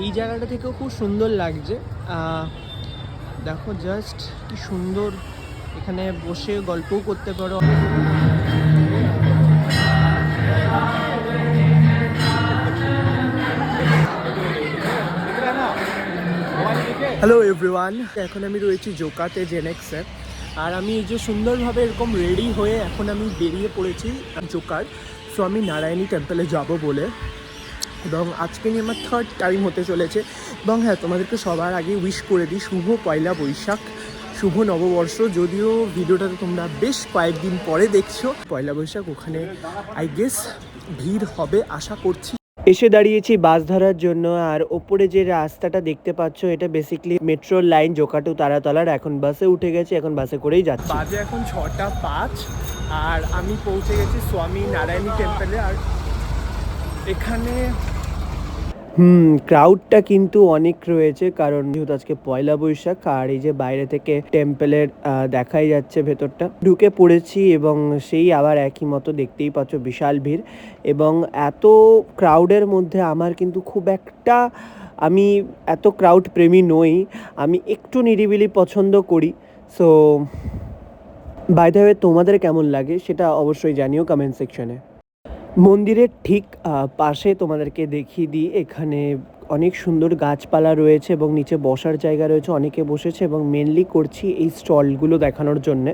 এই জায়গাটা থেকেও খুব সুন্দর লাগছে। দেখো জাস্ট কি সুন্দর, এখানে বসে গল্পও করতে পারো। হ্যালো এভরিওয়ান, এখন আমি রয়েছি জোকাতে জেনেক্সে। আর আমি এই যে সুন্দরভাবে এরকম রেডি হয়ে এখন আমি বেরিয়ে পড়েছি জোকার স্বামী নারায়ণী টেম্পলে যাব বলে। এবং আজকে নিয়ে আমার 3rd টাইম হতে চলেছে। এবং হ্যাঁ, তোমাদেরকে সবার আগে উইশ করে দিই শুভ পয়লা বৈশাখ, শুভ নববর্ষ। যদিও ভিডিওটাতে তোমরা বেশ কয়েকদিন পরে দেখছো পয়লা বৈশাখ, ওখানে আই গেস ভিড় হবে আশা করছি। এসে দাঁড়িয়েছি বাস ধরার জন্য। আর ওপরে যে রাস্তাটা দেখতে পাচ্ছ এটা বেসিক্যালি মেট্রোর লাইন জোকা টু তারাতলার। এখন বাসে উঠে গেছে, এখন বাসে করেই যাচ্ছি। বাজে এখন 6টা 5 আর আমি পৌঁছে গেছি স্বামী নারায়ণী টেম্পলে। আর এখানে ক্রাউডটা কিন্তু অনেক রয়েছে, কারণ যেহেতু আজকে পয়লা বৈশাখ। আর এই যে বাইরে থেকে টেম্পলের দেখাই যাচ্ছে ভেতরটা, ঢুকে পড়েছি এবং সেই আবার একই মতো দেখতেই পাচ্ছ বিশাল ভিড়। এবং এত ক্রাউডের মধ্যে আমার কিন্তু খুব একটা, আমি এত ক্রাউড প্রেমী নই, আমি একটু নিরিবিলি পছন্দ করি। সো বাই দ্য ওয়ে, তোমাদের কেমন লাগে সেটা অবশ্যই জানিও কমেন্ট সেকশনে। মন্দিরের ঠিক পাশে তোমাদেরকে দেখিয়ে দিই, এখানে অনেক সুন্দর গাছপালা রয়েছে এবং নিচে বসার জায়গা রয়েছে, অনেকে বসেছে। এবং মেনলি করছি এই স্টলগুলো দেখানোর জন্যে।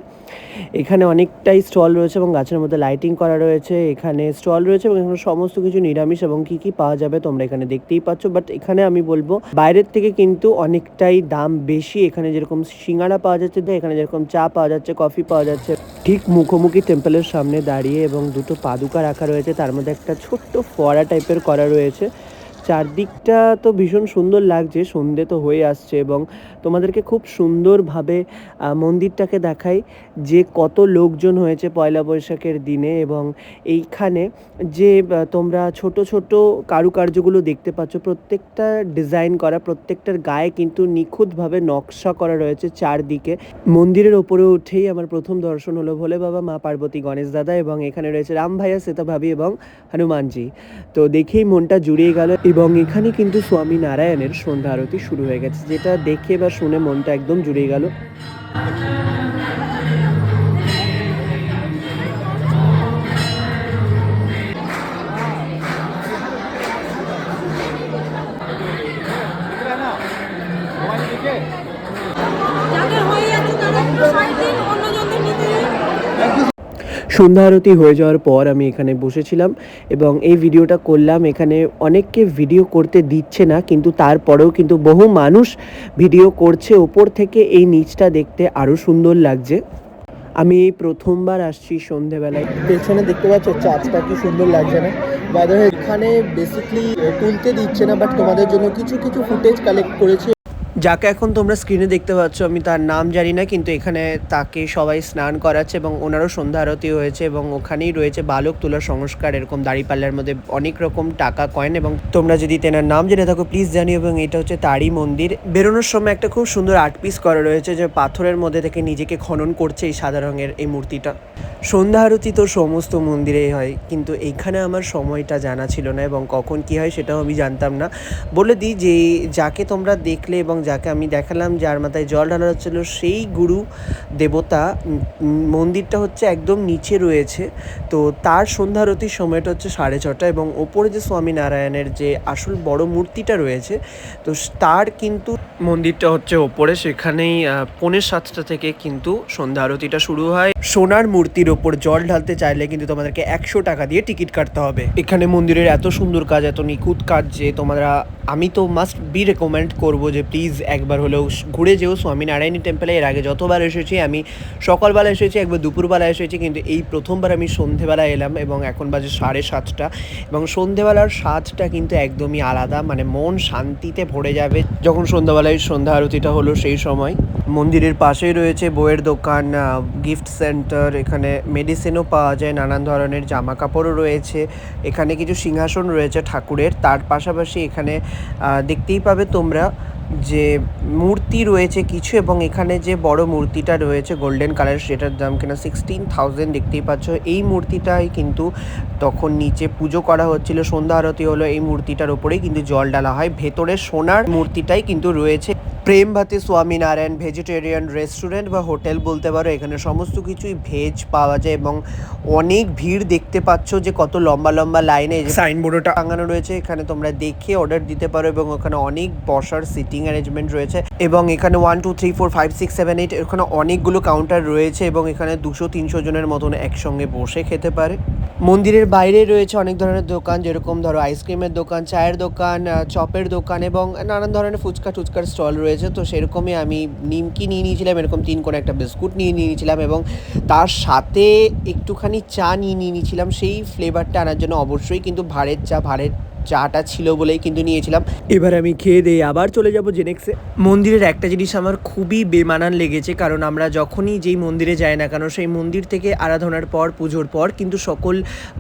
এখানে অনেকটাই স্টল রয়েছে এবং গাছের মধ্যে লাইটিং করা রয়েছে। এখানে স্টল রয়েছে এবং এখানে সমস্ত কিছু নিরামিষ এবং কী কী পাওয়া যাবে তোমরা এখানে দেখতেই পাচ্ছ। বাট এখানে আমি বলবো বাইরের থেকে কিন্তু অনেকটাই দাম বেশি। এখানে যেরকম সিঙ্গাড়া পাওয়া যাচ্ছে, এখানে যেরকম চা পাওয়া যাচ্ছে, কফি পাওয়া যাচ্ছে। ঠিক মুখোমুখি টেম্পলের সামনে দাঁড়িয়ে এবং দুটো পাদুকা রাখা রয়েছে, তার মধ্যে একটা ছোট্ট ফোয়ারা টাইপের করা রয়েছে। চারদিকটা তো ভীষণ সুন্দর লাগছে, সন্ধে তো হয়ে আসছে। এবং তোমাদেরকে খুব সুন্দরভাবে মন্দিরটাকে দেখাই যে কত লোকজন হয়েছে পয়লা বৈশাখের দিনে। এবং এইখানে যে তোমরা ছোট ছোট কারুকার্যগুলো দেখতে পাচ্ছ, প্রত্যেকটা ডিজাইন করা, প্রত্যেকটার গায়ে কিন্তু নিখুঁতভাবে নকশা করা রয়েছে চারদিকে। মন্দিরের ওপরে উঠেই আমার প্রথম দর্শন হলো ভোলে বাবা, মা পার্বতী, গণেশ দাদা এবং এখানে রয়েছে রাম ভাইয়া, সীতা ভাবি এবং হনুমানজি। তো দেখেই মনটা জুড়িয়ে গেল। এবং এখানে কিন্তু স্বামী নারায়ণের সন্ধ্যা আরতি শুরু হয়ে গেছে, যেটা দেখে বা শুনে মনটা একদম জুড়িয়ে গেল। সন্ধ্যা আরতি হয়ে যাওয়ার পর আমি এখানে বসেছিলাম এবং এই ভিডিওটা করলাম। এখানে অনেককে ভিডিও করতে দিচ্ছে না, কিন্তু তারপরেও কিন্তু বহু মানুষ ভিডিও করছে। ওপর থেকে এই নিচটা দেখতে আরও সুন্দর লাগছে। আমি এই প্রথমবার আসছি সন্ধেবেলায়। পেছনে দেখতে পাচ্ছ চাঁদটা কি সুন্দর লাগছে না? বাইরে এখানে বেসিক্যালি তুলতে দিচ্ছে না, বাট তোমাদের জন্য কিছু কিছু ফুটেজ কালেক্ট করেছি। যাকে এখন তোমরা স্ক্রিনে দেখতে পাচ্ছ, আমি তার নাম জানি না, কিন্তু এখানে তাকে সবাই স্নান করাচ্ছে এবং ওনারও সন্ধ্যা আরতি হয়েছে। এবং ওখানেই রয়েছে বালক তোলার সংস্কার, এরকম দাড়িপাল্লার মধ্যে অনেক রকম টাকা কয়েন। এবং তোমরা যদি তেনার নাম জেনে থাকো প্লিজ জানিও। এবং এটা হচ্ছে তারই মন্দির। বেরোনোর সময় একটা খুব সুন্দর আর্ট পিস করা রয়েছে, যে পাথরের মধ্যে থেকে নিজেকে খনন করছে এই সাদা রঙের এই মূর্তিটা। সন্ধ্যা আরতি তো সমস্ত মন্দিরেই হয়, কিন্তু এইখানে আমার সময়টা জানা ছিল না এবং কখন কী হয় সেটাও আমি জানতাম না। বলে দিই যে যাকে তোমরা দেখলে এবং যাকে আমি দেখালাম, যার মাথায় জল ঢালা হচ্ছিল, সেই গুরু দেবতা মন্দিরটা হচ্ছে একদম নিচে রয়েছে। তো তার সন্ধ্যা আরতির সময়টা হচ্ছে 6:30 এবং ওপরে যে স্বামী নারায়ণের যে আসল বড় মূর্তিটা রয়েছে, তো তার কিন্তু মন্দিরটা হচ্ছে ওপরে, সেখানেই 6:45 থেকে কিন্তু সন্ধ্যা আরতিটা শুরু হয়। সোনার মূর্তির ওপর জল ঢালতে চাইলে কিন্তু তোমাদেরকে 100 টাকা দিয়ে টিকিট কাটতে হবে। এখানে মন্দিরের এত সুন্দর কাজ, এত নিখুঁত কাজ যে তোমরা, আমি তো মাস্ট বি রেকমেন্ড করবো যে প্লিজ একবার হলেও ঘুরে যেও স্বামী নারায়ণী টেম্পলে। এর আগে যতবার এসেছি আমি সকালবেলা এসেছি, একবার দুপুরবেলা এসেছি, কিন্তু এই প্রথমবার আমি সন্ধেবেলা এলাম এবং এখন বাজে 7:30। এবং সন্ধেবেলার স্বাদটা কিন্তু একদমই আলাদা, মানে মন শান্তিতে ভরে যাবে যখন সন্ধ্যাবেলায় সন্ধ্যা আরতিটা হলো সেই সময়। মন্দিরের পাশেই রয়েছে বইয়ের দোকান, গিফট সেন্টার, এখানে মেডিসিনও পাওয়া যায়, নানান ধরনের জামা কাপড়ও রয়েছে। এখানে কিছু সিংহাসন রয়েছে ঠাকুরের। তার পাশাপাশি এখানে দেখতেই পাবে তোমরা যে মূর্তি রয়েছে কিছু, এবং এখানে যে বড় মূর্তিটা রয়েছে গোল্ডেন কালার, সেটার দাম কিনা 16,000। দেখতেই পাচ্ছ এই মূর্তিটাই কিন্তু তখন নিচে পুজো করা হচ্ছিল, সন্ধ্যা আরতি হলো, এই মূর্তিটার ওপরেই কিন্তু জল ডালা হয়। ভেতরে সোনার মূর্তিটাই কিন্তু রয়েছে। প্রেমভাতি স্বামীনারায়ণ ভেজিটেরিয়ান রেস্টুরেন্ট বা হোটেল বলতে পারো, এখানে সমস্ত কিছুই ভেজ পাওয়া যায় এবং অনেক ভিড় দেখতে পাচ্ছ যে কত লম্বা লম্বা লাইনে সাইনবোর্ডটা টাঙানো রয়েছে। এখানে তোমরা দেখে অর্ডার দিতে পারো এবং ওখানে অনেক বসার সিটিং অ্যারেঞ্জমেন্ট রয়েছে এবং এখানে 1 2 3 4 5 6 7 8 এখানে অনেকগুলো কাউন্টার রয়েছে এবং এখানে 200-300 জনের মতন একসঙ্গে বসে খেতে পারে। মন্দিরের বাইরে রয়েছে অনেক ধরনের দোকান, যেরকম ধরো আইসক্রিমের দোকান, চায়ের দোকান, চপের দোকান এবং নানান ধরনের ফুচকা টুচকার স্টল রয়েছে। তো সেরকমই আমি নিমকি নিয়ে নিয়েছিলাম, এরকম 3 কোণে একটা বিস্কুট নিয়ে নিয়েছিলাম এবং তার সাথে একটুখানি চা নিয়ে নিয়েছিলাম সেই ফ্লেভারটা আনার জন্য। অবশ্যই কিন্তু ভাঁড়ের চাটা ছিল বলেই কিন্তু নিয়েছিলাম। এবার আমি খেয়ে দিয়ে আবার চলে যাব জেনেক্সে। মন্দিরের একটা জিনিস আমার খুবই বেমানান লেগেছে, কারণ আমরা যখনই যেই মন্দিরে যাই না কেন, সেই মন্দির থেকে আরাধনার পর পুজোর পর কিন্তু সকল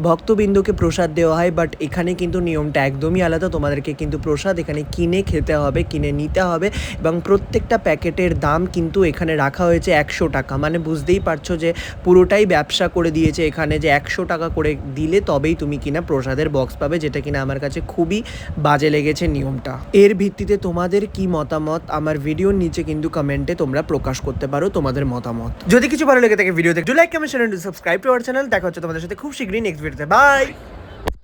ভক্তবৃন্দকে প্রসাদ দেওয়া হয়, বাট এখানে কিন্তু নিয়মটা একদমই আলাদা। তোমাদেরকে কিন্তু প্রসাদ এখানে কিনে খেতে হবে, কিনে নিতে হবে এবং প্রত্যেকটা প্যাকেটের দাম কিন্তু এখানে রাখা হয়েছে 100 টাকা। মানে বুঝতেই পারছো যে পুরোটাই ব্যবসা করে দিয়েছে এখানে, যে 100 টাকা করে দিলে তবেই তুমি কিনা প্রসাদের বক্স পাবে, যেটা কিনা আমার কাছে খুবই বাজে লেগেছে নিয়মটা। এর ভিত্তিতে তোমাদের কি মতামত আমার ভিডিওর নিচে কিন্তু কমেন্টে তোমরা প্রকাশ করতে পারো তোমাদের মতামত। যদি কিছু ভালো লেগে থাকে ভিডিও দেখো like comment share and subscribe to our channel. দেখা হচ্ছে তোমাদের সাথে খুব শীঘ্রই নেক্সট ভিডিওতে। বাই।